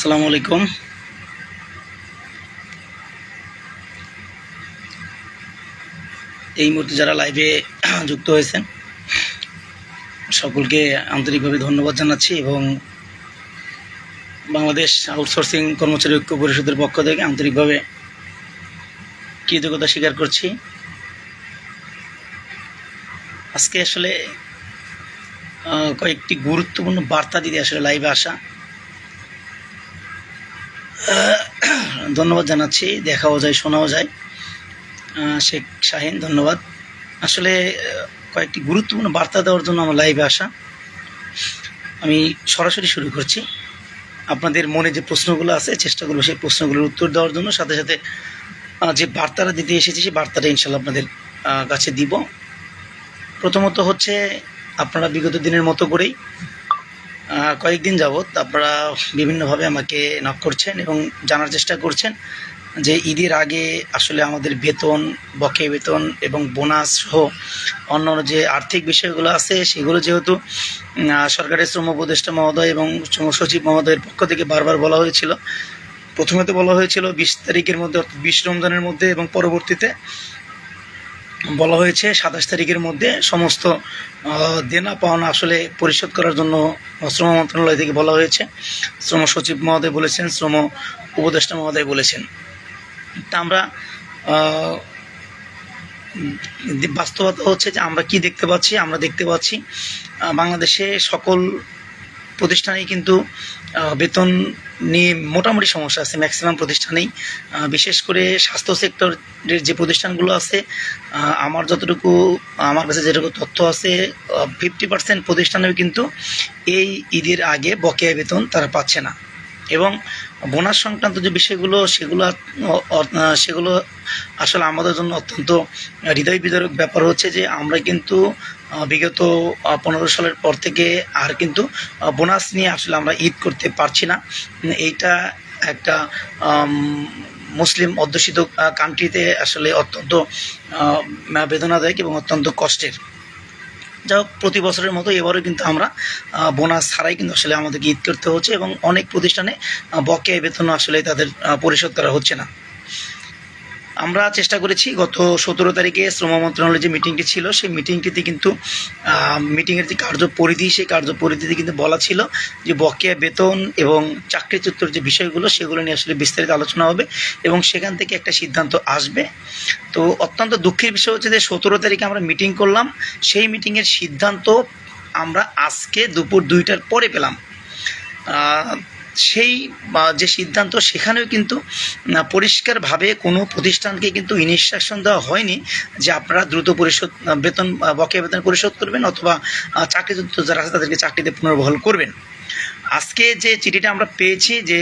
আসসালামু আলাইকুম। এই মুহূর্তে যারা লাইভে যুক্ত হয়েছেন সকলকে আন্তরিকভাবে ধন্যবাদ জানাচ্ছি এবং বাংলাদেশ আউটসোর্সিং কর্মচারী ঐক্য পরিষদের পক্ষ থেকে আন্তরিকভাবে কৃতজ্ঞতা স্বীকার করছি। আজকে আসলে কয়েকটি গুরুত্বপূর্ণ বার্তা দিতে আসলে লাইভে আসা। ধন্যবাদ জানাচ্ছি, দেখাও যায় শোনাও যায়। শেখ শাহিন ধন্যবাদ। আসলে কয়েকটি গুরুত্বপূর্ণ বার্তা দেওয়ার জন্য আমার লাইভে আসা। আমি সরাসরি শুরু করছি। আপনাদের মনে যে প্রশ্নগুলো আছে চেষ্টা করবো সেই প্রশ্নগুলোর উত্তর দেওয়ার জন্য, সাথে সাথে যে বার্তাটা দিতে এসেছি সেই বার্তাটা ইনশাল্লাহ আপনাদের কাছে দিব। প্রথমত হচ্ছে, আপনারা বিগত দিনের মতো করেই কয়েকদিন যাবৎ আপনারা বিভিন্নভাবে আমাকে নক করছেন এবং জানার চেষ্টা করছেন যে ঈদের আগে আসলে আমাদের বেতন, বকেয়া বেতন এবং বোনাস সহ অন্যান্য যে আর্থিক বিষয়গুলো আছে সেগুলো যেহেতু সরকারের শ্রম উপদেষ্টা মহোদয় এবং শ্রম সচিব মহোদয়ের পক্ষ থেকে বারবার বলা হয়েছিল। প্রথমে তো বলা হয়েছিল 20 তারিখের মধ্যে, অর্থাৎ 20 রমজানের মধ্যে, এবং পরবর্তীতে বলা হয়েছে 27 তারিখের মধ্যে সমস্ত দেনা পাওনা আসলে পরিশোধ করার জন্য শ্রম মন্ত্রণালয় থেকে বলা হয়েছে। শ্রম সচিব মহোদয় বলেছেন, শ্রম উপদেষ্টা মহোদয় বলেছেন। তা আমরা বাস্তবতা হচ্ছে যে আমরা কি দেখতে পাচ্ছি, আমরা দেখতে পাচ্ছি বাংলাদেশে সকল প্রতিষ্ঠানেই কিন্তু বেতন নিয়ে মোটামুটি সমস্যা আছে। ম্যাক্সিমাম প্রতিষ্ঠানেই, বিশেষ করে স্বাস্থ্য সেক্টরের যে প্রতিষ্ঠানগুলো আছে, আমার কাছে যেটুকু তথ্য আছে 50% প্রতিষ্ঠানেও কিন্তু এই ঈদের আগে বকেয়া বেতন তারা পাচ্ছে না। এবং বোনাস সংক্রান্ত যে বিষয়গুলো সেগুলো আসলে আমাদের জন্য অত্যন্ত হৃদয় বিদারক ব্যাপার হচ্ছে যে আমরা কিন্তু বিগত 15 সালের পর থেকে আর কিন্তু বোনাস নিয়ে আসলে আমরা ঈদ করতে পারছি না। এইটা একটা মুসলিম অধ্যুষিত কান্ট্রিতে আসলে অত্যন্ত বেদনাদায়ক এবং অত্যন্ত কষ্টের। যা হোক, প্রতি বছরের মতো এবারও কিন্তু আমরা বোনাস ছাড়াই কিন্তু আসলে আমাদেরকে ঈদ করতে হচ্ছে এবং অনেক প্রতিষ্ঠানে বকেয়া বেতনও আসলে তাদের পরিশোধ করা হচ্ছে না। আমরা চেষ্টা করেছি গত 17 তারিখে শ্রম মন্ত্রণালয়ের যে মিটিংটি ছিল সেই মিটিংটিতে কিন্তু মিটিংয়ের যে কার্যপরিধি, সেই কার্যপরিধিতে কিন্তু বলা ছিল যে বকেয়া বেতন এবং চাকরিচ্যুতর যে বিষয়গুলো সেগুলো নিয়ে আসলে বিস্তারিত আলোচনা হবে এবং সেখান থেকে একটা সিদ্ধান্ত আসবে। তো অত্যন্ত দুঃখের বিষয় হচ্ছে যে 17 তারিখে আমরা মিটিং করলাম, সেই মিটিংয়ের সিদ্ধান্ত আমরা আজকে দুপুর 2টার পরে পেলাম। সেই যে সিদ্ধান্ত সেখানেও কিন্তু পরিষ্কারভাবে কোনো প্রতিষ্ঠানকে কিন্তু ইনস্ট্রাকশন দেওয়া হয়নি যে আপনারা দ্রুত বেতন, বকেয়া বেতন পরিশোধ করবেন অথবা চাকরিচ্যুত যারা আছে তাদেরকে চাকরিতে পুনর্বহাল করবেন। আজকে যে চিঠিটা আমরা পেয়েছি, যে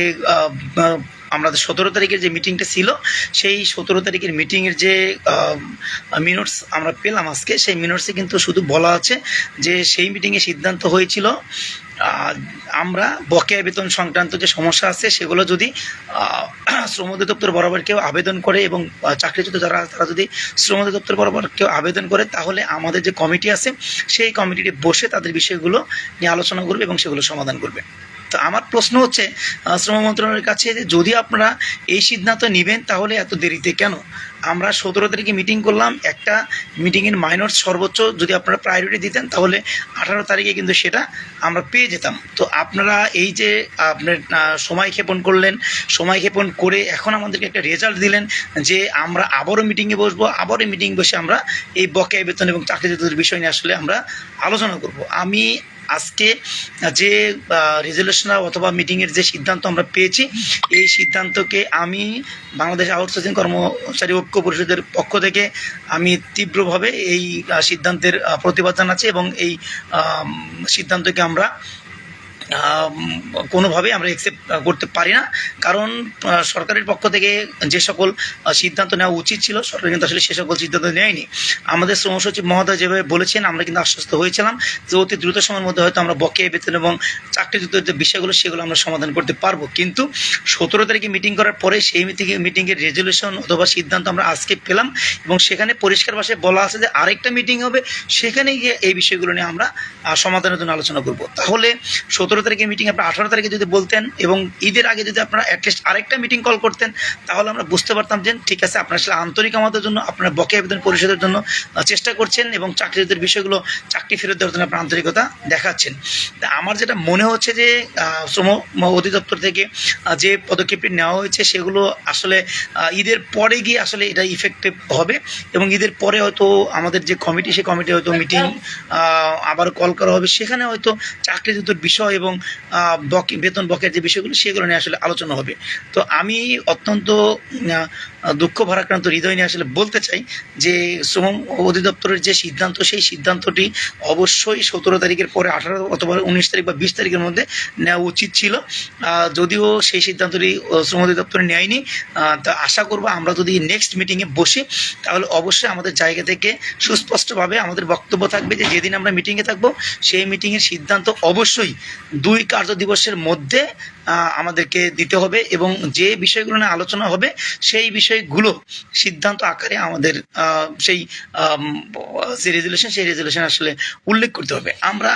আমাদের 17 তারিখের যে মিটিংটা ছিল সেই 17 তারিখের মিটিংয়ের যে মিনিটস আমরা পেলাম আজকে, সেই মিনিটসে কিন্তু শুধু বলা আছে যে সেই মিটিংয়ে সিদ্ধান্ত হয়েছিল আমরা বকেয়া বেতন সংক্রান্ত যে সমস্যা আছে সেগুলো যদি শ্রম অধিদপ্তর বরাবর কেউ আবেদন করে এবং চাকরিচ্যুত যারা তারা যদি শ্রম অধিদপ্তর বরাবর কেউ আবেদন করে, তাহলে আমাদের যে কমিটি আছে সেই কমিটিতে বসে তাদের বিষয়গুলো নিয়ে আলোচনা করবে এবং সেগুলো সমাধান করবে। তো আমার প্রশ্ন হচ্ছে শ্রম মন্ত্রণালয়ের কাছে যে যদি আপনারা এই সিদ্ধান্ত নেবেন তাহলে এত দেরিতে কেন? আমরা 17 তারিখে মিটিং করলাম, একটা মিটিংয়ের মাইনর সর্বোচ্চ যদি আপনারা প্রায়োরিটি দিতেন তাহলে 18 তারিখে কিন্তু সেটা আমরা পেয়ে যেতাম। তো আপনারা এই যে আপনার সময় ক্ষেপণ করলেন, সময় ক্ষেপণ করে এখন আমাদেরকে একটা রেজাল্ট দিলেন যে আমরা আবারও মিটিংয়ে বসবো, আবারও মিটিং বসে আমরা এই বকেয়া বেতন এবং চাকরিচ্যুতদের বিষয় নিয়ে আসলে আমরা আলোচনা করব। আমি আজকে যে রেজলিউশন অথবা মিটিংয়ের যে সিদ্ধান্ত আমরা পেয়েছি, এই সিদ্ধান্তকে আমি বাংলাদেশ আউটসোর্সিং কর্মচারী ঐক্য পরিষদের পক্ষ থেকে আমি তীব্রভাবে এই সিদ্ধান্তের প্রতিবাদ জানাচ্ছি এবং এই সিদ্ধান্তকে আমরা কোনোভাবেই আমরা অ্যাকসেপ্ট করতে পারি না। কারণ সরকারের পক্ষ থেকে যে সকল সিদ্ধান্ত নেওয়া উচিত ছিল সরকার কিন্তু আসলে সে সকল সিদ্ধান্ত নেয়নি। আমাদের শ্রম সচিব মহোদয় যেভাবে বলেছেন আমরা কিন্তু আশ্বস্ত হয়েছিলাম যে অতি দ্রুত সময়ের মধ্যে হয়তো আমরা বকেয়া বেতন এবং চাকরিযুক্ত যে বিষয়গুলো সেগুলো আমরা সমাধান করতে পারবো। কিন্তু 17 তারিখে মিটিং করার পরে সেই মিটিংয়ের রেজলিউশন অথবা সিদ্ধান্ত আমরা আজকে পেলাম, এবং সেখানে পরিষ্কার ভাষায় বলা আছে যে আরেকটা মিটিং হবে, সেখানে গিয়ে এই বিষয়গুলো নিয়ে আমরা সমাধানের জন্য আলোচনা করব। তাহলে 17 তারিখে মিটিং আপনারা 18 তারিখে যদি বলতেন এবং ঈদের আগে যদি আপনারা অ্যাটলিস্ট আরেকটা মিটিং কল করতেন, তাহলে আমরা বুঝতে পারতাম যে ঠিক আছে, আপনারা আসলে আন্তরিক আমাদের জন্য, আপনারা বকেয়া বেতন পরিশোধের জন্য চেষ্টা করছেন এবং চাকরিদের বিষয়গুলো চাকরি ফেরত দেওয়ার জন্য আপনার আন্তরিকতা দেখাচ্ছেন। আমার যেটা মনে হচ্ছে যে শ্রম অধিদপ্তর থেকে যে পদক্ষেপটি নেওয়া হয়েছে সেগুলো আসলে ঈদের পরে গিয়ে আসলে এটা ইফেক্টিভ হবে, এবং ঈদের পরে হয়তো আমাদের যে কমিটি, সেই কমিটি হয়তো মিটিং আবার কল করা হবে, সেখানে হয়তো চাকরিযুক্ত বিষয় এবং বেতন বকের যে বিষয়গুলো সেগুলো নিয়ে আসলে আলোচনা হবে। তো আমি অত্যন্ত দুঃখ ভারাক্রান্ত হৃদয় নিয়ে আসলে বলতে চাই যে শ্রম অধিদপ্তরের যে সিদ্ধান্ত, সেই সিদ্ধান্তটি অবশ্যই 17 তারিখের পরে 18 অথবা 19 তারিখ বা 20 তারিখের মধ্যে নেওয়া উচিত ছিল। যদিও সেই সিদ্ধান্তটি শ্রম অধিদপ্তরে নেয়নি, তা আশা করব আমরা যদি নেক্সট মিটিংয়ে বসি, তাহলে অবশ্যই আমাদের জায়গা থেকে সুস্পষ্টভাবে আমাদের বক্তব্য থাকবে যে যেদিন আমরা মিটিংয়ে থাকবো সেই মিটিংয়ের সিদ্ধান্ত অবশ্যই 2 কার্য দিবসের মধ্যে আমাদেরকে দিতে হবে, এবং যে বিষয়গুলো নিয়ে আলোচনা হবে সেই বিষয়গুলো সিদ্ধান্ত আকারে আমাদের সেই রেজুলেশন আসলে উল্লেখ করতে হবে। আমরা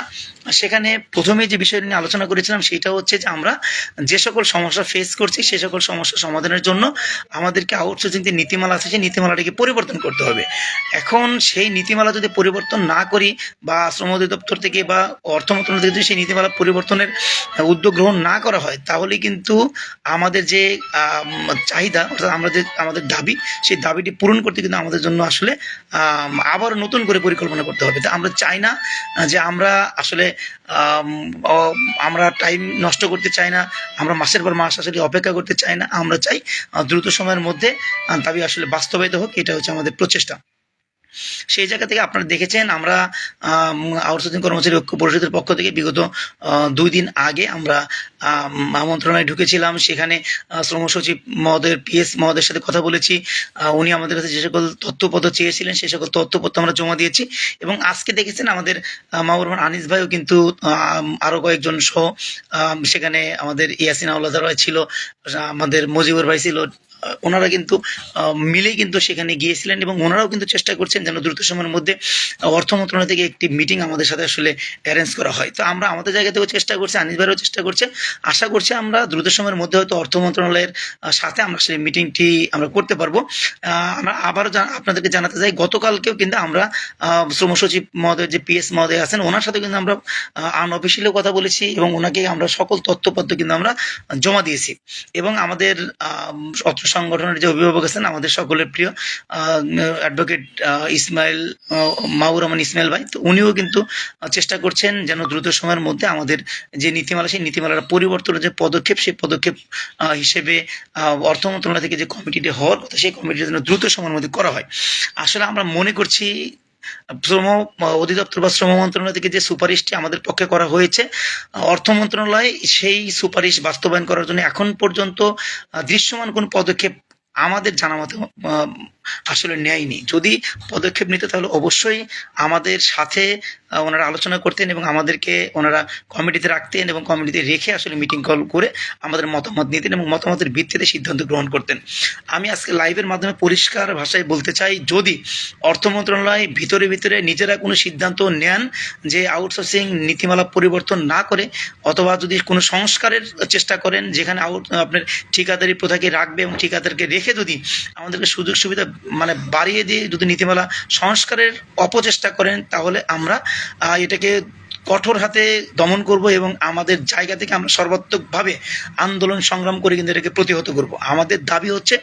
সেখানে প্রথমে যে বিষয়টি নিয়ে আলোচনা করেছিলাম সেটা হচ্ছে যে আমরা যে সকল সমস্যা ফেস করছি সেই সকল সমস্যা সমাধানের জন্য আমাদেরকে আউটসোর্সিং যে নীতিমালা আছে সেই নীতিমালাটিকে পরিবর্তন করতে হবে। এখন সেই নীতিমালা যদি পরিবর্তন না করি বা শ্রম অধিদপ্তর থেকে বা অর্থ মন্ত্রণালয় থেকে যদি সেই নীতিমালা পরিবর্তনের উদ্যোগ গ্রহণ না করা হয়, তাহলে কিন্তু আমাদের যে চাহিদা অর্থাৎ আমাদের দাবি, সেই দাবিটি পূরণ করতে কিন্তু আমাদের জন্য আসলে আবার নতুন করে পরিকল্পনা করতে হবে। তো আমরা চাই না যে আমরা আসলে আমরা টাইম নষ্ট করতে চাই না, আমরা মাসের পর মাস আসলে অপেক্ষা করতে চাই না। আমরা চাই দ্রুত সময়ের মধ্যে দাবি আসলে বাস্তবায়িত হোক, এটা হচ্ছে আমাদের প্রচেষ্টা। সেই জায়গা থেকে আপনারা দেখেছেন আমরা আউটসোর্সিং কর্মচারী ঐক্য পরিষদের পক্ষ থেকে বিগত 2 দিন আগে আমরা মন্ত্রণালয়ে ঢুকেছিলাম। সেখানে শ্রম সচিব মহোদয়ের PS মহোদয়ের সাথে কথা বলেছি। উনি আমাদের কাছে যে সকল তথ্যপত্র চেয়েছিলেন সেই সকল তথ্যপত্র আমরা জমা দিয়েছি, এবং আজকে দেখেছেন আমাদের মাহবুব রহমান আনিস ভাইও কিন্তু আরও কয়েকজন সহ সেখানে আমাদের ইয়াসিন আউলাদার ভাই ছিল, আমাদের মজিবুর ভাই ছিল, ওনারা কিন্তু মিলেই কিন্তু সেখানে গিয়েছিলেন, এবং ওনারাও কিন্তু চেষ্টা করছেন যেন দ্রুত সময়ের মধ্যে অর্থ মন্ত্রণালয় থেকে একটি মিটিং আমাদের সাথে আসলে অ্যারেঞ্জ করা হয়। তো আমরা আমাদের জায়গা থেকেও চেষ্টা করছি, আনিস ভাইও চেষ্টা করছে। আশা করছি আমরা দ্রুত সময়ের মধ্যে হয়তো অর্থ মন্ত্রণালয়ের সাথে আমরা সেই মিটিংটি আমরা করতে পারবো। আমরা আবারও আপনাদেরকে জানাতে চাই, গতকালকেও কিন্তু আমরা শ্রম সচিব মহোদয় যে PS মহোদয় আছেন ওনার সাথে কিন্তু আমরা আনঅফিসিয়ালিও কথা বলেছি, এবং ওনাকে আমরা সকল তথ্যপত্র কিন্তু আমরা জমা দিয়েছি। এবং আমাদের অত্র সংগঠনের যে অভিভাবক আছেন আমাদের সকলের প্রিয় অ্যাডভোকেট মাহবুব রহমান ইসমাইল ভাই, তো উনিও কিন্তু চেষ্টা করছেন যেন দ্রুত সময়ের মধ্যে আমাদের যে নীতিমালা, সেই নীতিমালার পরিবর্তনের যে পদক্ষেপ, সেই পদক্ষেপ হিসেবে অর্থ মন্ত্রণালয় থেকে যে কমিটিটি হওয়ার কথা সেই কমিটি যেন দ্রুত সময়ের মধ্যে করা হয়। আসলে আমরা মনে করছি শ্রম অধিদপ্তর বা শ্রম মন্ত্রণালয় থেকে যে সুপারিশটি আমাদের পক্ষে করা হয়েছে, অর্থ মন্ত্রণালয় সেই সুপারিশ বাস্তবায়ন করার জন্য এখন পর্যন্ত দৃশ্যমান কোন পদক্ষেপ আমাদের জানা মতে আসলে নেয়নি। যদি পদক্ষেপ নিতে তাহলে অবশ্যই আমাদের সাথে ওনারা আলোচনা করতেন এবং আমাদেরকে ওনারা কমিটিতে রাখতেন, এবং কমিটিতে রেখে আসলে মিটিং কল করে আমাদের মতামত নিতেন এবং মতামতের ভিত্তিতে সিদ্ধান্ত গ্রহণ করতেন। আমি আজকে লাইভের মাধ্যমে পরিষ্কার ভাষায় বলতে চাই, যদি অর্থ মন্ত্রণালয় ভিতরে নিজেরা কোনো সিদ্ধান্ত নেন যে আউটসোর্সিং নীতিমালা পরিবর্তন না করে, অথবা যদি কোনো সংস্কারের চেষ্টা করেন যেখানে আপনার ঠিকাদারি প্রথাকে রাখবে এবং ঠিকাদারকে রেখে যদি আমাদেরকে সুযোগ সুবিধা বাড়িয়ে দিয়ে যদি নীতিমালা সংস্কারের অপচেষ্টা করেন, তাহলে আমরা এটাকে কঠোর হাতে দমন করব এবং আমাদের জায়গা থেকে আমরা সর্বাত্মকভাবে আন্দোলন সংগ্রাম করে কিন্তু এটাকে প্রতিহত করব। আমাদের দাবি হচ্ছে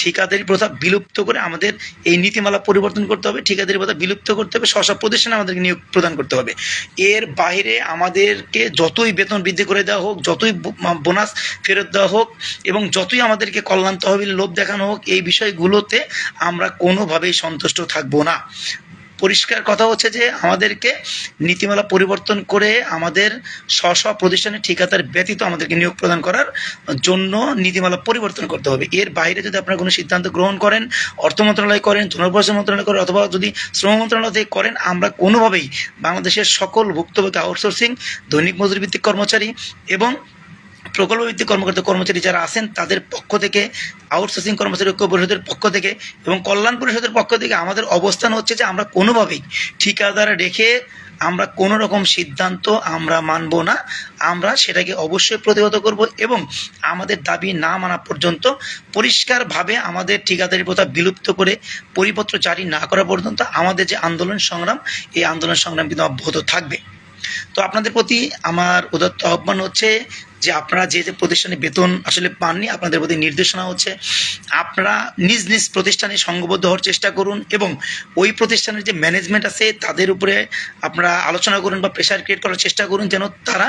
ঠিকাদারি প্রথা বিলুপ্ত করে আমাদের এই নীতিমালা পরিবর্তন করতে হবে, ঠিকাদারি প্রথা বিলুপ্ত করতে হবে, স্ব প্রতিষ্ঠানে আমাদেরকে নিয়োগ প্রদান করতে হবে। এর বাইরে আমাদেরকে যতই বেতন বৃদ্ধি করে দেওয়া হোক, যতই বোনাস ফেরত দেওয়া হোক, এবং যতই আমাদেরকে কল্যাণ তহবিল লোভ দেখানো হোক, এই বিষয়গুলোতে আমরা কোনোভাবেই সন্তুষ্ট থাকবো না। পরিষ্কার কথা হচ্ছে যে আমাদেরকে নীতিমালা পরিবর্তন করে আমাদের স্ব প্রতিষ্ঠানের ঠিকাদার ব্যতীত আমাদেরকে নিয়োগ প্রদান করার জন্য নীতিমালা পরিবর্তন করতে হবে। এর বাইরে যদি আপনারা কোনো সিদ্ধান্ত গ্রহণ করেন, অর্থ মন্ত্রণালয় করেন, জনপ্রশাসন মন্ত্রণালয় করেন, অথবা যদি শ্রম মন্ত্রণালয় থেকে করেন, আমরা কোনোভাবেই বাংলাদেশের সকল ভুক্তভোগী আউটসোর্সিং, দৈনিক মজুরি ভিত্তিক কর্মচারী এবং প্রকল্প ভিত্তিক কর্মচারী যারা আছেন তাদের পক্ষ থেকে, আউটসোর্সিং কর্মচারী ঐক্য পরিষদের পক্ষ থেকে এবং কল্যাণ পরিষদের পক্ষ থেকে আমাদের অবস্থান হচ্ছে যে আমরা কোনোভাবেই ঠিকাদার রেখে আমরা কোনো রকম সিদ্ধান্ত আমরা মানব না। আমরা সেটাকে অবশ্যই প্রতিহত করব এবং আমাদের দাবি না মানা পর্যন্ত, পরিষ্কারভাবে আমাদের ঠিকাদারি প্রথা বিলুপ্ত করে পরিপত্র জারি না করা পর্যন্ত আমাদের যে আন্দোলন সংগ্রাম, এই আন্দোলন সংগ্রাম কিন্তু অব্যাহত থাকবে। তো আপনাদের প্রতি আমার উদাত্ত আহ্বান হচ্ছে যে আপনারা যে প্রতিষ্ঠানে বেতন আসলে পাননি, আপনাদের প্রতি নির্দেশনা হচ্ছে আপনারা নিজ নিজ প্রতিষ্ঠানে সংঘবদ্ধ হওয়ার চেষ্টা করুন এবং ওই প্রতিষ্ঠানের যে ম্যানেজমেন্ট আছে তাদের উপরে আপনারা আলোচনা করুন বা প্রেশার ক্রিয়েট করার চেষ্টা করুন যেন তারা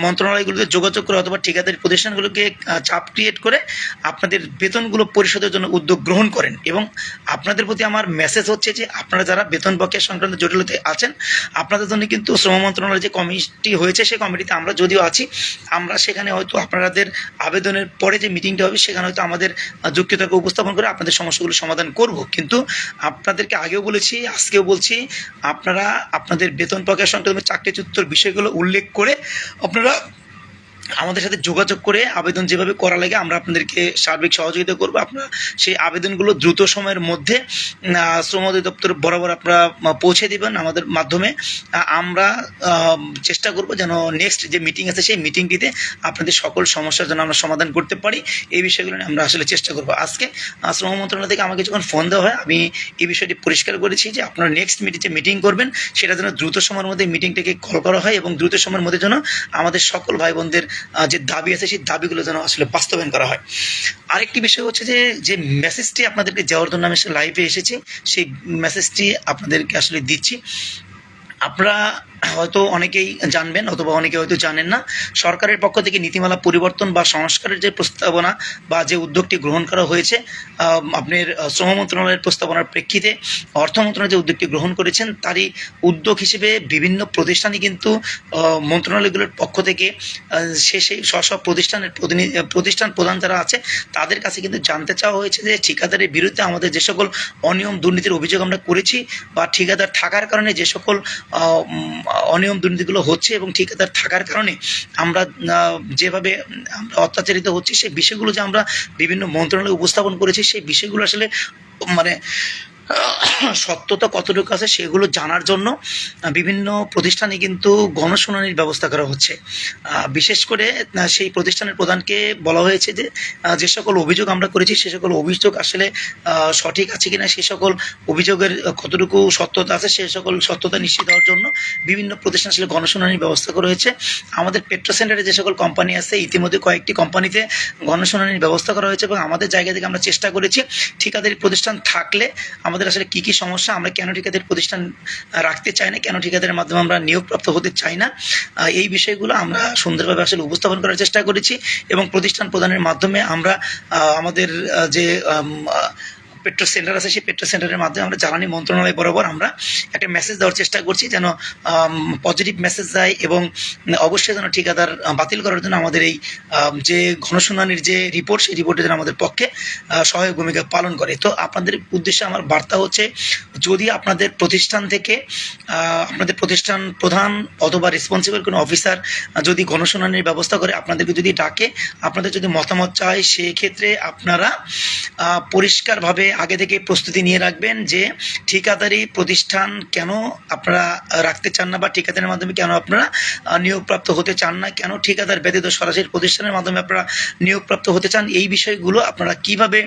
মন্ত্রণালয়গুলোতে যোগাযোগ করে অথবা ঠিকাদারি প্রতিষ্ঠানগুলোকে চাপ ক্রিয়েট করে আপনাদের বেতনগুলো পরিশোধের জন্য উদ্যোগ গ্রহণ করেন। এবং আপনাদের প্রতি আমার মেসেজ হচ্ছে যে আপনারা যারা বেতন বকেয়া সংক্রান্ত জটিলতায় আছেন, আপনাদের জন্য কিন্তু শ্রম মন্ত্রণালয়ের যে কমিটি হয়েছে সেই কমিটিতে আমরা যদিও আছি, আমরা সেখানে হয়তো আপনাদের আবেদনের পরে যে মিটিংটা হবে সেখানে হয়তো আমাদের যুক্তিতর্ক উপস্থাপন করে আপনাদের সমস্যাগুলো সমাধান করব। কিন্তু আপনাদেরকে আগেও বলেছি, আজকেও বলছি, আপনারা আপনাদের বেতন প্রক্রিয়া সংক্রান্ত চাকরিচ্যুতর বিষয়গুলো উল্লেখ করে আপনারা আমাদের সাথে যোগাযোগ করে আবেদন যেভাবে করা লাগে আমরা আপনাদেরকে সার্বিক সহযোগিতা করব। আপনারা সেই আবেদনগুলো দ্রুত সময়ের মধ্যে শ্রম অধিদপ্তর বরাবর আপনারা পৌঁছে দেবেন আমাদের মাধ্যমে। আমরা চেষ্টা করব যেন নেক্সট যে মিটিং আছে সেই মিটিংটিতে আপনাদের সকল সমস্যার জন্য আমরা সমাধান করতে পারি, এই বিষয়গুলো নিয়ে আমরা আসলে চেষ্টা করব। আজকে শ্রম মন্ত্রণালয় থেকে আমাকে যখন ফোন দেওয়া হয় আমি এই বিষয়টি পরিষ্কার করেছি যে আপনারা নেক্সট যে মিটিং করবেন সেটা যেন দ্রুত সময়ের মধ্যে মিটিংটাকে কল করা হয় এবং দ্রুত সময়ের মধ্যে যেন আমাদের সকল ভাই বোনদের যে দাবি আছে সেই দাবিগুলো যেন আসলে বাস্তবায়ন করা হয়। আরেকটি বিষয় হচ্ছে যে মেসেজটি আপনাদেরকে যাওয়ার জন্য আমি লাইভে এসেছি, সেই মেসেজটি আপনাদেরকে আসলে দিচ্ছি। আপনারা হয়তো অনেকেই জানবেন অথবা অনেকে হয়তো জানেন না, সরকারের পক্ষ থেকে নীতিমালা পরিবর্তন বা সংস্কারের যে প্রস্তাবনা বা যে উদ্যোগটি গ্রহণ করা হয়েছে, আপনার শ্রম মন্ত্রণালয়ের প্রস্তাবনার প্রেক্ষিতে অর্থ মন্ত্রণালয় যে উদ্যোগটি গ্রহণ করেছেন তারই উদ্যোগ হিসেবে বিভিন্ন প্রতিষ্ঠানই কিন্তু মন্ত্রণালয়গুলোর পক্ষ থেকে সেই স্ব প্রতিষ্ঠান প্রধান যারা আছে তাদের কাছে কিন্তু জানতে চাওয়া হয়েছে যে ঠিকাদারের বিরুদ্ধে আমাদের যে সকল অনিয়ম দুর্নীতির অভিযোগ আমরা করেছি বা ঠিকাদার থাকার কারণে যে সকল অনিয়ম দুর্নীতিগুলো হচ্ছে এবং ঠিকাদার থাকার কারণে আমরা যেভাবে আমরা অত্যাচারিত হচ্ছি সেই বিষয়গুলো যে আমরা বিভিন্ন মন্ত্রণালয়ে উপস্থাপন করেছি সেই বিষয়গুলো আসলে মানে সত্যতা কতটুকু আছে সেগুলো জানার জন্য বিভিন্ন প্রতিষ্ঠানে কিন্তু গণশুনানির ব্যবস্থা করা হচ্ছে। বিশেষ করে সেই প্রতিষ্ঠানের প্রধানকে বলা হয়েছে যে যে সকল অভিযোগ আমরা করেছি সে সকল অভিযোগ আসলে সঠিক আছে কিনা, সে সকল অভিযোগের কতটুকু সত্যতা আছে সে সকল সত্যতা নিশ্চিত হওয়ার জন্য বিভিন্ন প্রতিষ্ঠান আসলে গণশুনানির ব্যবস্থা করা হয়েছে। আমাদের পেট্রো সেন্টারে যে সকল কোম্পানি আছে ইতিমধ্যে কয়েকটি কোম্পানিতে গণশুনানির ব্যবস্থা করা হয়েছে এবং আমাদের জায়গা থেকে আমরা চেষ্টা করেছি ঠিকাদারি প্রতিষ্ঠান থাকলে আমাদের আসলে কি কি সমস্যা, আমরা কেন ঠিকাদারি প্রতিষ্ঠান রাখতে চাই না, কেন ঠিকাদারের মাধ্যমে আমরা নিয়োগপ্রাপ্ত হতে চাই না, এই বিষয়গুলো আমরা সুন্দরভাবে আসলে উপস্থাপন করার চেষ্টা করেছি এবং প্রতিষ্ঠান প্রদানের মাধ্যমে আমরা আমাদের যে পেট্রো সেন্টার আছে সেই পেট্রো সেন্টারের মাধ্যমে আমরা জ্বালানি মন্ত্রণালয় বরাবর আমরা একটা মেসেজ দেওয়ার চেষ্টা করছি যেন পজিটিভ মেসেজ যায় এবং অবশ্যই যেন ঠিকাদার বাতিল করার জন্য আমাদের এই যে গণশুনানির যে রিপোর্ট সেই রিপোর্টে যেন আমাদের পক্ষে সহায়ক ভূমিকা পালন করে। তো আপনাদের উদ্দেশ্যে আমার বার্তা হচ্ছে, যদি আপনাদের প্রতিষ্ঠান থেকে আপনাদের প্রতিষ্ঠান প্রধান অথবা রেসপন্সিবল কোনো অফিসার যদি গণশুনানির ব্যবস্থা করে আপনাদেরকে যদি ডাকে, আপনাদের যদি মতামত চায়, সেক্ষেত্রে আপনারা পরিষ্কারভাবে আগে থেকে প্রস্তুতি নিয়ে রাখবেন যে ঠিকাদারি প্রতিষ্ঠান কেন আপনারা রাখতে চান না বা ঠিকাদারের মাধ্যমে কেন আপনারা নিয়োগপ্রাপ্ত হতে চান না, কেন ঠিকাদার ব্যতীত সরাসরি প্রতিষ্ঠানের মাধ্যমে আপনারা নিয়োগপ্রাপ্ত হতে চান, এই বিষয়গুলো আপনারা কিভাবে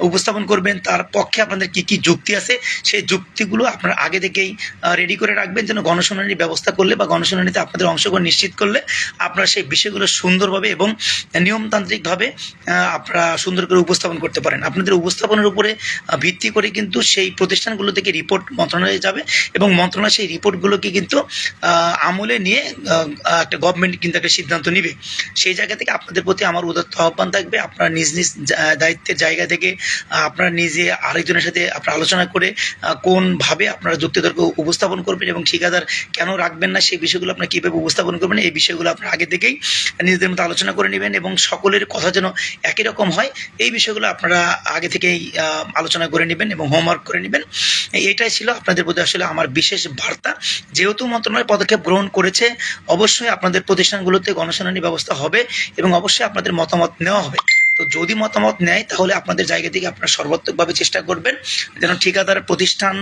উপস্থাপন করবেন, তার পক্ষে আপনাদের কি কি যুক্তি আছে সেই যুক্তিগুলো আপনারা আগে থেকেই রেডি করে রাখবেন যেন গণশুনানির ব্যবস্থা করলে বা গণশুনানিতে আপনাদের অংশগ্রহণ নিশ্চিত করলে আপনারা সেই বিষয়গুলো সুন্দরভাবে এবং নিয়মতান্ত্রিকভাবে আপনারা সুন্দর করে উপস্থাপন করতে পারেন। আপনাদের উপস্থাপনের উপরে ভিত্তি করে কিন্তু সেই প্রতিষ্ঠানগুলো থেকে রিপোর্ট মন্ত্রণালয়ে যাবে এবং মন্ত্রণালয় সেই রিপোর্টগুলোকে কিন্তু আমলে নিয়ে একটা গভর্নমেন্ট কিন্তু একটা সিদ্ধান্ত নেবে। সেই জায়গা থেকে আপনাদের প্রতি আমার উদাত্ত আহ্বান থাকবে, আপনারা নিজ নিজ দায়িত্বের জায়গা থেকে আপনারা নিজে আরেকজনের সাথে আপনারা আলোচনা করে কোনভাবে আপনারা যুক্তিতর্ক উপস্থাপন করবেন এবং ঠিকাদার কেন রাখবেন না সেই বিষয়গুলো আপনারা কীভাবে উপস্থাপন করবেন, এই বিষয়গুলো আপনারা আগে থেকেই নিজেদের মতো আলোচনা করে নেবেন এবং সকলের কথা যেন একই রকম হয় এই বিষয়গুলো আপনারা আগে থেকেই আলোচনা করে নেবেন এবং হোমওয়ার্ক করে নেবেন। এটাই ছিল আপনাদের প্রতি আসলে আমার বিশেষ বার্তা। যেহেতু মন্ত্রণালয় পদক্ষেপ গ্রহণ করেছে, অবশ্যই আপনাদের প্রতিষ্ঠানগুলোতে গণশুনানি ব্যবস্থা হবে এবং অবশ্যই আপনাদের মতামত নেওয়া হবে। তো যদি মতামত নেয় তাহলে আপনাদের জায়গা থেকে আপনারা সর্বাত্মকভাবে চেষ্টা করবেন যেন ঠিকাদার প্রতিষ্ঠান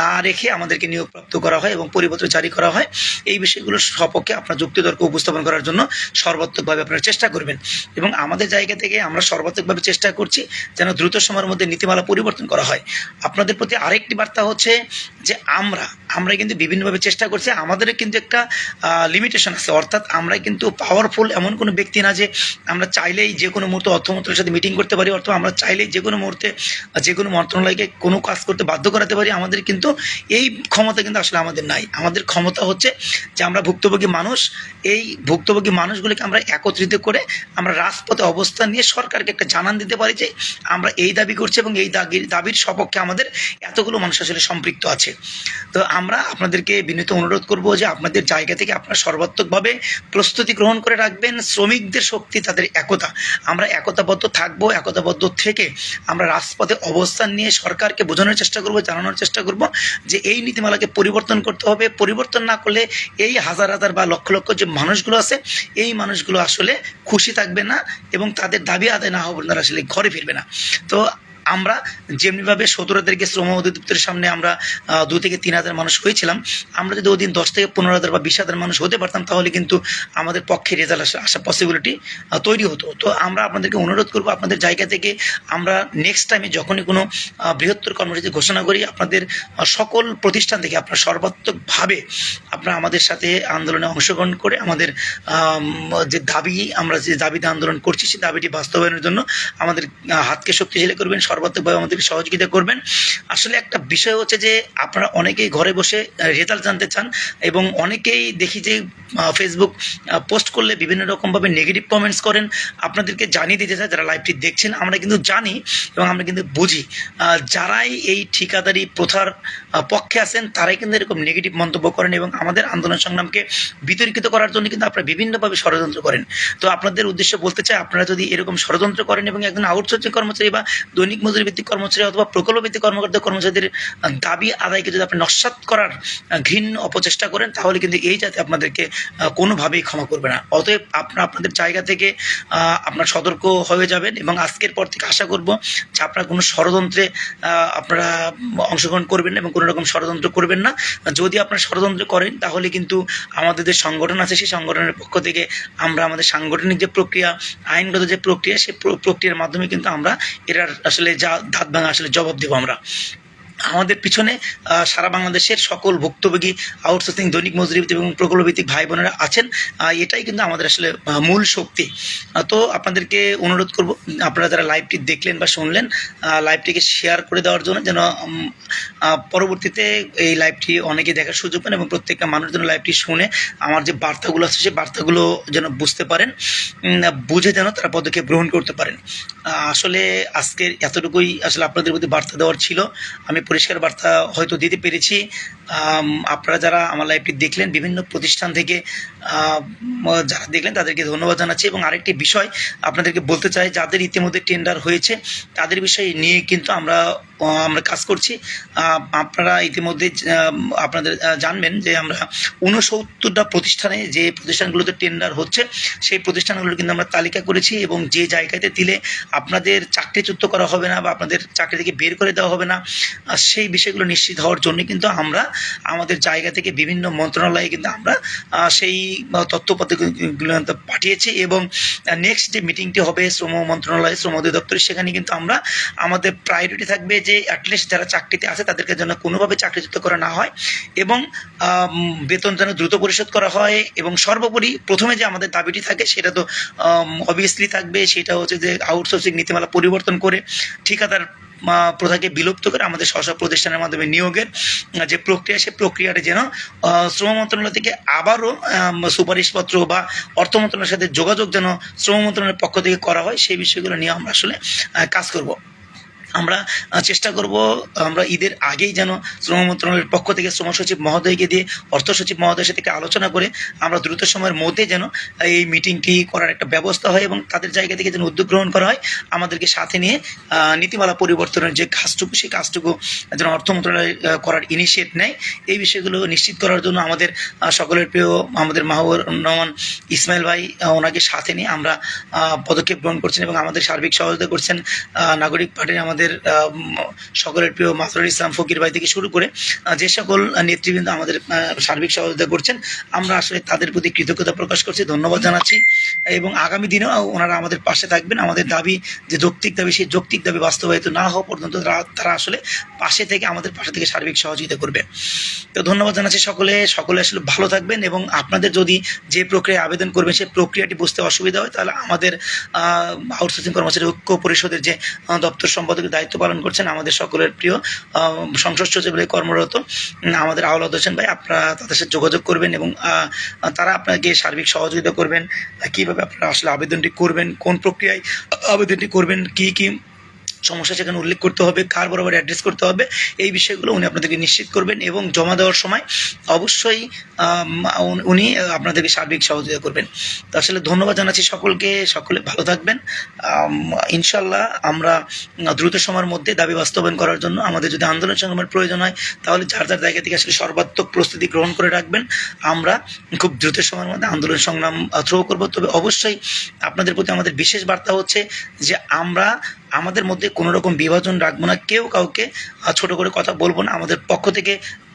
না রেখে আমাদেরকে নিয়োগপ্রাপ্ত করা হয় এবং পরিপত্র জারি করা হয়। এই বিষয়গুলোর সপক্ষে আপনার যুক্তিতর্ক উপস্থাপন করার জন্য সর্বাত্মকভাবে আপনারা চেষ্টা করবেন এবং আমাদের জায়গা থেকে আমরা সর্বাত্মকভাবে চেষ্টা করছি যেন দ্রুত সময়ের মধ্যে নীতিমালা পরিবর্তন করা হয়। আপনাদের প্রতি আরেকটি বার্তা হচ্ছে যে আমরা কিন্তু বিভিন্নভাবে চেষ্টা করছি, আমাদের কিন্তু একটা লিমিটেশন আছে, অর্থাৎ আমরা কিন্তু পাওয়ারফুল এমন কোনো ব্যক্তি না যে আমরা চাইলেই যে কোনো মুহূর্তে অর্থ মন্ত্রণালয়ের সাথে মিটিং করতে পারি, অথবা আমরা চাইলেই যে কোনো মুহূর্তে যে কোনো মন্ত্রণালয়কে কোনো কাজ করতে বাধ্য করাতে পারি। আমাদের কিন্তু এই ক্ষমতা কিন্তু আসলে আমাদের নাই। আমাদের ক্ষমতা হচ্ছে যে আমরা ভুক্তভোগী মানুষ, এই ভুক্তভোগী মানুষগুলিকে আমরা একত্রিত করে আমরা রাজপথে অবস্থান নিয়ে সরকারকে একটা জানান দিতে পারি যে আমরা এই দাবি করছি এবং এই দাবির সপক্ষে আমাদের এতগুলো মানুষ আসলে সম্পৃক্ত আছে। তো আমরা আপনাদেরকে বিনীত অনুরোধ করব যে আপনাদের জায়গা থেকে আপনারা সর্বাত্মকভাবে প্রস্তুতি গ্রহণ করে রাখবেন। শ্রমিকদের শক্তি, তাদের একতা, আমরা একতাবদ্ধ থাকবো। একতাবদ্ধ থেকে আমরা রাজপথে অবস্থান নিয়ে সরকারকে বোঝানোর চেষ্টা করব, জানানোর চেষ্টা করব যে এই নীতিমালাকে পরিবর্তন করতে হবে। পরিবর্তন না করলে এই হাজার হাজার বা লক্ষ লক্ষ যে মানুষগুলো আছে এই মানুষগুলো আসলে খুশি থাকবে না এবং তাদের দাবি আদায় না হওয়া পর্যন্ত আসলে ঘরে ফিরবে না। তো আমরা যেমনিভাবে 17 তারিখে শ্রম অধিদপ্তরের সামনে আমরা 2 থেকে 3 হাজার মানুষ হয়েছিলাম, আমরা যদি ওই দিন 10 থেকে 15 হাজার বা 20 হাজার মানুষ হতে পারতাম তাহলে কিন্তু আমাদের পক্ষে রেজাল্ট আসা পসিবিলিটি তৈরি হতো। তো আমরা আপনাদেরকে অনুরোধ করব আপনাদের জায়গা থেকে আমরা নেক্সট টাইমে যখনই কোনো বৃহত্তর কর্মসূচি ঘোষণা করি আপনাদের সকল প্রতিষ্ঠান থেকে আপনারা সর্বাত্মকভাবে আপনারা আমাদের সাথে আন্দোলনে অংশগ্রহণ করে আমাদের যে দাবি, আমরা যে দাবিতে আন্দোলন করছি সেই দাবিটি বাস্তবায়নের জন্য আমাদের হাতকে শক্তিশালী করবেন, সর্বাত্মকভাবে আমাদেরকে সহযোগিতা করবেন। আসলে একটা বিষয় হচ্ছে যে আপনারা অনেকেই ঘরে বসে রেজাল্ট জানতে চান এবং অনেকেই দেখি যে ফেসবুক পোস্ট করলে বিভিন্ন রকমভাবে নেগেটিভ কমেন্টস করেন। আপনাদেরকে জানিয়ে দিতে চাই যারা লাইভটি দেখছেন, আমরা কিন্তু জানি এবং আমরা কিন্তু বুঝি যারাই এই ঠিকাদারি প্রথার পক্ষে আছেন তারাই কিন্তু এরকম নেগেটিভ মন্তব্য করেন এবং আমাদের আন্দোলন সংগ্রামকে বিতর্কিত করার জন্য কিন্তু আপনারা বিভিন্নভাবে ষড়যন্ত্র করেন। তো আপনাদের উদ্দেশ্যে বলতে চাই আপনারা যদি এরকম ষড়যন্ত্র করেন এবং একজন আউটসোর্সিং কর্মচারী বা দৈনিক মজুরি ভিত্তিক কর্মচারী অথবা প্রকল্প ভিত্তিক কর্মচারীদের দাবি আদায়কে যদি আপনি নস্যাৎ করার ঘৃণ্য অপচেষ্টা করেন তাহলে কিন্তু এই জাতি আপনাদেরকে কোনোভাবেই ক্ষমা করবে না। অতএব আপনারা আপনাদের জায়গা থেকে আপনারা সতর্ক হয়ে যাবেন এবং আজকের পর থেকে আশা করব যে আপনারা কোনো ষড়যন্ত্রে আপনারা অংশগ্রহণ করবেন না এবং কোনো রকম ষড়যন্ত্র করবেন না। যদি আপনারা ষড়যন্ত্র করেন তাহলে কিন্তু আমাদের যে সংগঠন আছে সেই সংগঠনের পক্ষ থেকে আমরা আমাদের সাংগঠনিক যে প্রক্রিয়া, আইনগত যে প্রক্রিয়া সেই প্রক্রিয়ার মাধ্যমে কিন্তু আমরা এটার আসলে যা দাঁত ভাঙা আসলে জবাব দেবো। আমরা আমাদের পিছনে সারা বাংলাদেশের সকল ভুক্তভোগী আউটসোর্সিং দৈনিক মজুরি এবং প্রকল্পভিত্তিক ভাই বোনেরা আছেন, এটাই কিন্তু আমাদের আসলে মূল শক্তি। তো আপনাদেরকে অনুরোধ করব আপনারা যারা লাইভটি দেখলেন বা শুনলেন লাইভটিকে শেয়ার করে দেওয়ার জন্য, যেন পরবর্তীতে এই লাইভটি অনেকে দেখার সুযোগ পান এবং প্রত্যেকটা মানুষ যেন লাইভটি শুনে আমার যে বার্তাগুলো আছে সেই বার্তাগুলো যেন বুঝতে পারেন, বুঝে যেন তারা পদক্ষেপ গ্রহণ করতে পারেন। আসলে আজকের এতটুকুই আসলে আপনাদের প্রতি বার্তা দেওয়ার ছিল। আমি পরিষ্কার বার্তা হয়তো দিতে পেরেছি। আপনারা যারা আমার লাইভটি দেখলেন বিভিন্ন প্রতিষ্ঠান থেকে যারা দেখলেন তাদেরকে ধন্যবাদ জানাচ্ছি এবং আরেকটি বিষয় আপনাদেরকে বলতে চাই, যাদের ইতিমধ্যে টেন্ডার হয়েছে তাদের বিষয় নিয়ে কিন্তু আমরা কাজ করছি। আপনারা ইতিমধ্যে আপনাদের জানবেন যে আমরা 69টা প্রতিষ্ঠানে যে প্রতিষ্ঠানগুলোতে টেন্ডার হচ্ছে সেই প্রতিষ্ঠানগুলো কিন্তু আমরা তালিকা করেছি এবং যে জায়গাতে দিলে আপনাদের চাকরিচ্যুত করা হবে না বা আপনাদের চাকরি থেকে বের করে দেওয়া হবে না সেই বিষয়গুলো নিশ্চিত হওয়ার জন্য কিন্তু আমরা আমাদের জায়গা থেকে বিভিন্ন মন্ত্রণালয়ে কিন্তু আমরা সেই তথ্যপত্রগুলো পাঠিয়েছি এবং নেক্সট যে মিটিংটি হবে শ্রম মন্ত্রণালয়, শ্রম অধিদপ্তরে, সেখানে কিন্তু আমরা আমাদের প্রায়োরিটি থাকবে যে অ্যাটলিস্ট যারা চাকরিতে আছে তাদেরকে যেন কোনোভাবে চাকরিচ্যুত করা না হয় এবং বেতন যেন দ্রুত পরিশোধ করা হয় এবং সর্বোপরি প্রথমে যে আমাদের দাবিটি থাকে সেটা তো অবভিয়াসলি থাকবে, সেটা হচ্ছে যে আউটসোর্সিং নীতিমালা পরিবর্তন করে ঠিকাদার প্রথাকে বিলুপ্ত করে আমাদের স্ব প্রতিষ্ঠানের মাধ্যমে নিয়োগের যে প্রক্রিয়া, সে প্রক্রিয়াটা যেন শ্রম মন্ত্রণালয় থেকে আবারও সুপারিশপত্র বা অর্থ মন্ত্রণালয়ের সাথে যোগাযোগ যেন শ্রম মন্ত্রণালয়ের পক্ষ থেকে করা হয়, সেই বিষয়গুলো নিয়ে আমরা আসলে কাজ করব। আমরা চেষ্টা করব আমরা ঈদের আগেই যেন শ্রম মন্ত্রণালয়ের পক্ষ থেকে শ্রম সচিব মহোদয়কে দিয়ে অর্থ সচিব মহোদয়ের সাথে আলোচনা করে আমরা দ্রুত সময়ের মধ্যে যেন এই মিটিংটি করার একটা ব্যবস্থা হয় এবং তাদের জায়গা থেকে যেন উদ্যোগ গ্রহণ করা হয়, আমাদেরকে সাথে নিয়ে নীতিমালা পরিবর্তনের যে কাজটুকু, সেই কাজটুকু যেন অর্থ মন্ত্রণালয় করার ইনিশিয়েট নেয়। এই বিষয়গুলো নিশ্চিত করার জন্য আমাদের সকলের প্রিয় আমাদের মাহবুবুর রহমান ইসমাইল ভাই, ওনাকে সাথে নিয়ে আমরা পদক্ষেপ গ্রহণ করছেন এবং আমাদের সার্বিক সহযোগিতা করছেন নাগরিক পার্টির আমাদের সকলের প্রিয় মাসরুল ইসলাম ফকির ভাই থেকে শুরু করে যে সকল নেতৃবৃন্দ আমাদের সার্বিক সহযোগিতা করছেন, আমরা আসলে তাদের প্রতি কৃতজ্ঞতা প্রকাশ করছি, ধন্যবাদ জানাচ্ছি। এবং আগামী দিনেও ওনারা আমাদের পাশে থাকবেন। আমাদের দাবি যে যৌক্তিক দাবি, সেই যৌক্তিক দাবি বাস্তবায়িত না হওয়া পর্যন্ত তারা আসলে পাশে থেকে আমাদের পাশে থেকে সার্বিক সহযোগিতা করবে। তো ধন্যবাদ জানাচ্ছি সকলে আসলে ভালো থাকবেন এবং আপনাদের যদি যে প্রক্রিয়ায় আবেদন করবেন সেই প্রক্রিয়াটি বুঝতে অসুবিধা হয়, তাহলে আমাদের আউটসোর্সিং কর্মচারী ঐক্য পরিষদের যে দপ্তর সম্পাদকের দায়িত্ব পালন করছেন আমাদের সকলের প্রিয় সংসদ সচিবালয়ে কর্মরত আমাদের আওলাদ হোসেন ভাই, আপনারা তাদের সাথে যোগাযোগ করবেন এবং তারা আপনাকে সার্বিক সহযোগিতা করবেন কীভাবে আপনারা আসলে আবেদনটি করবেন, কোন প্রক্রিয়ায় আবেদনটি করবেন, কী কী সমস্যা সেখানে উল্লেখ করতে হবে, কার বরাবর অ্যাড্রেস করতে হবে, এই বিষয়গুলো উনি আপনাদেরকে নিশ্চিত করবেন এবং জমা দেওয়ার সময় অবশ্যই উনি আপনাদেরকে সার্বিক সহযোগিতা করবেন। তো আসলে ধন্যবাদ জানাচ্ছি সকলে ভালো থাকবেন। ইনশাল্লাহ আমরা দ্রুত সময়ের মধ্যে দাবি বাস্তবায়ন করার জন্য আমাদের যদি আন্দোলন সংগ্রামের প্রয়োজন হয়, তাহলে যার যার জায়গা থেকে আসলে সর্বাত্মক প্রস্তুতি গ্রহণ করে রাখবেন। আমরা খুব দ্রুত সময়ের মধ্যে আন্দোলন সংগ্রাম থ্রো করব। তবে অবশ্যই আপনাদের প্রতি আমাদের বিশেষ বার্তা হচ্ছে যে আমরা আমাদের মধ্যে কোনো রকম বিভাজন রাখবো না, কেউ কাউকে ছোট করে কথা বলবো না। আমাদের পক্ষ থেকে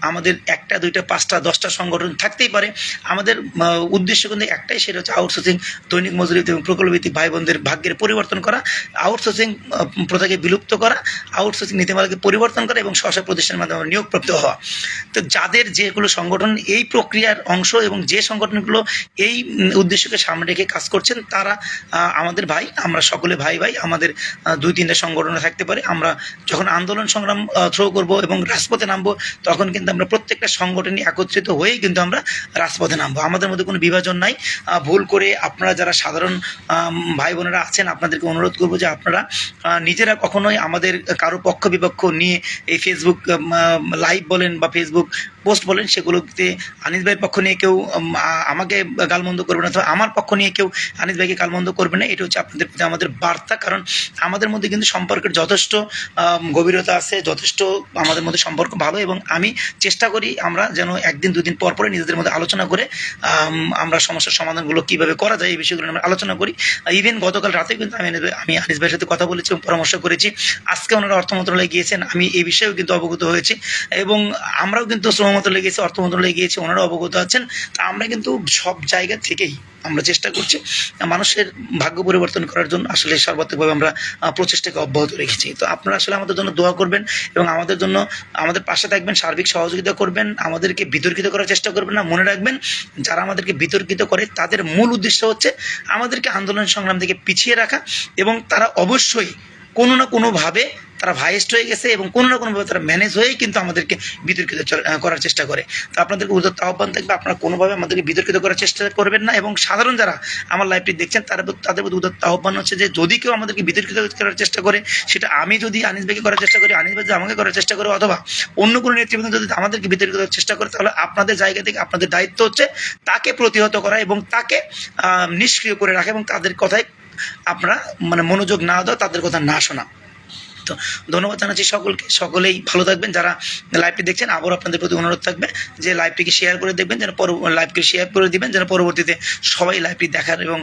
আমাদের 1টা 2টা 5টা 10টা সংগঠন থাকতেই পারে, আমাদের উদ্দেশ্য কিন্তু একটাই, সেটা হচ্ছে আউটসোর্সিং, দৈনিক মজুরি এবং প্রকল্পভিত্তিক ভাই বোনদের ভাগ্যের পরিবর্তন করা, আউটসোর্সিং প্রথাকে বিলুপ্ত করা, আউটসোর্সিং নীতিমালাকে পরিবর্তন করা এবং স্ব প্রতিষ্ঠানের মাধ্যমে নিয়োগপ্রাপ্ত হওয়া। তো যাদের যেগুলো সংগঠন এই প্রক্রিয়ার অংশ এবং যে সংগঠনগুলো এই উদ্দেশ্যকে সামনে রেখে কাজ করছেন, তারা আমাদের ভাই, আমরা সকলে ভাই, আমাদের 2-3টা সংগঠনে থাকতে পারে। আমরা যখন আন্দোলন সংগ্রাম থ্রো করব এবং রাজপথে নামবো, তখন কিন্তু আমরা প্রত্যেকটা সংগঠনই একত্রিত হয়েই কিন্তু আমরা রাজপথে নামবো। আমাদের মধ্যে কোনো বিভাজন নাই। ভুল করে আপনারা যারা সাধারণ ভাই বোনেরা আছেন, আপনাদেরকে অনুরোধ করবো যে আপনারা নিজেরা কখনোই আমাদের কারো পক্ষ বিপক্ষ নিয়ে এই ফেসবুক লাইভ বলেন বা ফেসবুক পোস্ট বলেন, সেগুলোতে আনিস ভাইয়ের পক্ষ নিয়ে কেউ আমাকে গালমন্দ করবে না, অথবা আমার পক্ষ নিয়ে কেউ আনিস ভাইকে গালমন্দ করবে না। এটা হচ্ছে আপনাদের প্রতি আমাদের বার্তা। কারণ আমাদের মধ্যে কিন্তু সম্পর্কের যথেষ্ট গভীরতা আছে, যথেষ্ট আমাদের মধ্যে সম্পর্ক ভালো এবং আমি চেষ্টা করি আমরা যেন 1 দিন 2 দিন পর পরে নিজেদের মধ্যে আলোচনা করে আমরা সমস্যার সমাধানগুলো কীভাবে করা যায় এই বিষয়গুলো আমরা আলোচনা করি। ইভেন গতকাল রাতে কিন্তু আমি আনিস ভাইয়ের সাথে কথা বলেছি এবং পরামর্শ করেছি। আজকে ওনারা অর্থ মন্ত্রণালয়ে গিয়েছেন, আমি এই বিষয়েও কিন্তু অবগত হয়েছি এবং আমরাও কিন্তু শ্রম মন্ত্রণালয়ে গিয়েছি, অর্থ মন্ত্রণালয়ে গিয়েছি, ওনারাও অবগত আছেন। তা আমরা কিন্তু সব জায়গা থেকেই আমরা চেষ্টা করছি মানুষের ভাগ্য পরিবর্তন করার জন্য আসলে সর্বাত্মকভাবে আমরা প্রচেষ্টাকে অব্যাহত রেখেছি। তো আপনারা আসলে আমাদের জন্য দোয়া করবেন এবং আমাদের জন্য আমাদের পাশে থাকবেন, সার্বিক সহযোগিতা করবেন, আমাদেরকে বিতর্কিত করার চেষ্টা করবেন না। মনে রাখবেন, যারা আমাদেরকে বিতর্কিত করে তাদের মূল উদ্দেশ্য হচ্ছে আমাদেরকে আন্দোলন সংগ্রাম থেকে পিছিয়ে রাখা এবং তারা অবশ্যই কোনো না কোনোভাবে তারা ভাইস্ট হয়ে গেছে এবং কোনো না কোনোভাবে তারা ম্যানেজ হয়েই কিন্তু আমাদেরকে বিতর্কিত করার চেষ্টা করে। তো আপনাদেরকে উদাত্ত আহ্বান থাকবে, আপনারা কোনোভাবে আমাদেরকে বিতর্কিত করার চেষ্টা করবেন না। এবং সাধারণ যারা আমার লাইভটি দেখছেন তাদের প্রতি উদাত্ত আহ্বান হচ্ছে যে যদি কেউ আমাদেরকে বিতর্কিত করার চেষ্টা করে, সেটা আমি যদি আনিস ভাইকে করার চেষ্টা করি, আনিস ভাই যদি আমাকে করার চেষ্টা করে, অথবা অন্য কোনো নেতৃবৃন্দ যদি আমাদেরকে বিতর্কিত করার চেষ্টা করে, তাহলে আপনাদের জায়গা থেকে আপনাদের দায়িত্ব হচ্ছে তাকে প্রতিহত করা এবং তাকে নিষ্ক্রিয় করে রাখা এবং তাদের কথায় আপনারা মনোযোগ না দেওয়া, তাদের কথা না শোনা। তো ধন্যবাদ জানাচ্ছি সকলেই ভালো থাকবেন। যারা লাইভটি দেখছেন, আবার আপনাদের প্রতি অনুরোধ থাকবে যে লাইভটিকে শেয়ার করে দেখবেন, যেন লাইভকে শেয়ার করে দিবেন, যেন পরবর্তীতে সবাই লাইভটি দেখার এবং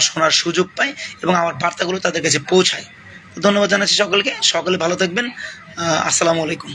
শোনার সুযোগ পায় এবং আমার বার্তাগুলো তাদের কাছে পৌঁছায়। ধন্যবাদ জানাচ্ছি সকলে ভালো থাকবেন। আসসালামু আলাইকুম।